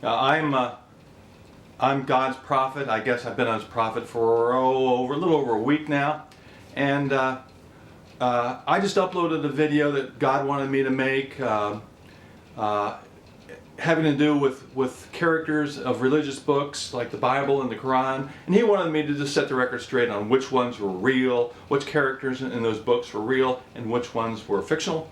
I'm God's prophet. I guess I've been His prophet for a little over a week now, and I just uploaded a video that God wanted me to make, having to do with characters of religious books like the Bible and the Quran, and He wanted me to just set the record straight on which ones were real, which characters in those books were real, and which ones were fictional.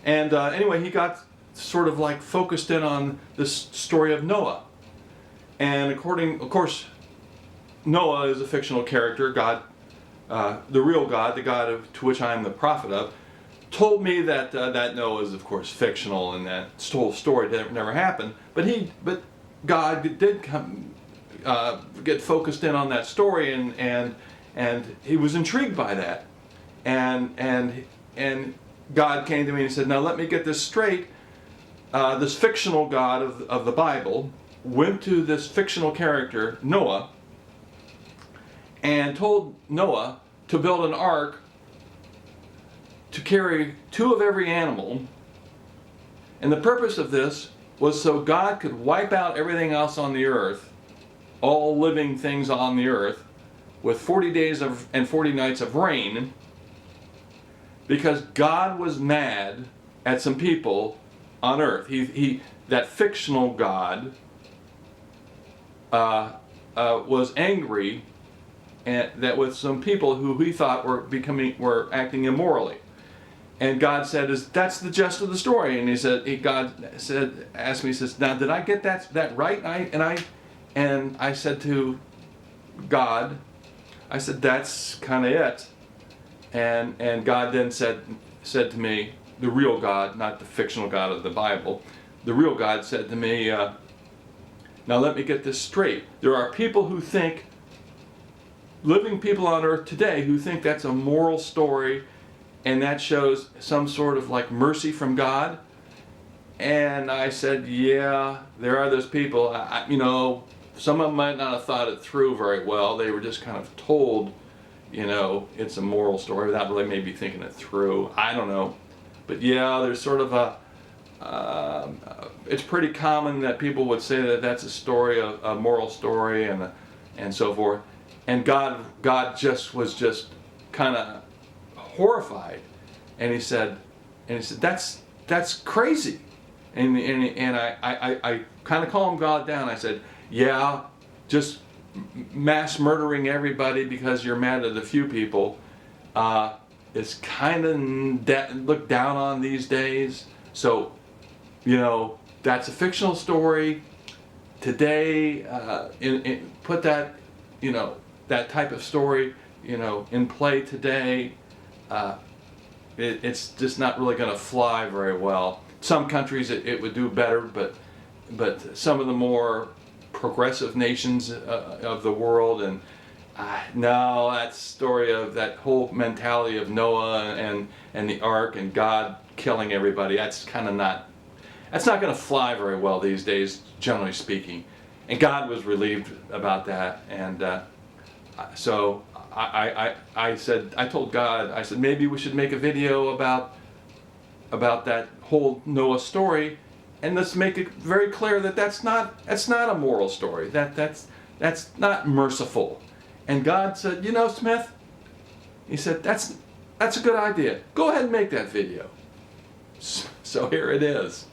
And anyway, He got sort of like focused in on this story of Noah. And of course, Noah is a fictional character. God, the real God, the God to which I am the prophet of, told me that that Noah is, of course, fictional and that whole story never happened. But God did get focused in on that story, and He was intrigued by that. And God came to me and said, "Now let me get this straight. This fictional God of the Bible went to this fictional character, Noah, and told Noah to build an ark to carry 2 of every animal. And the purpose of this was so God could wipe out everything else on the earth, all living things on the earth, with 40 days and 40 nights of rain, because God was mad at some people on earth. That fictional God was angry that with some people who he thought were acting immorally. And God said, "That's the gist of the story." And God asked me, he says, "Now did I get that right?" And I said to God, I said, "That's kind of it." And God then said to me, the real God, not the fictional God of the Bible, the real God said to me, "Now let me get this straight. There are people who think, living people on earth today, who think that's a moral story and that shows some sort of like mercy from God." And I said, "Yeah, there are those people. Some of them might not have thought it through very well. They were just kind of told, it's a moral story without really maybe thinking it through. I don't know. But yeah, there's sort of it's pretty common that people would say that that's a story, a moral story, and so forth." And God was just kind of horrified, and he said, that's crazy. And I kind of calmed God down. I said, "Yeah, just mass murdering everybody because you're mad at a few people is kind of looked down on these days. So, that's a fictional story. Today, put that, that type of story, in play today. It's just not really going to fly very well. Some countries it would do better, but some of the more progressive nations of the world, and no, that story of that whole mentality of Noah and the ark and God killing everybody, that's not going to fly very well these days, generally speaking." And God was relieved about that, and so I told God, I said, "Maybe we should make a video about that whole Noah story, and let's make it very clear that that's not a moral story. That's not merciful." And God said, "Smith," He said, that's a good idea. Go ahead and make that video." So here it is.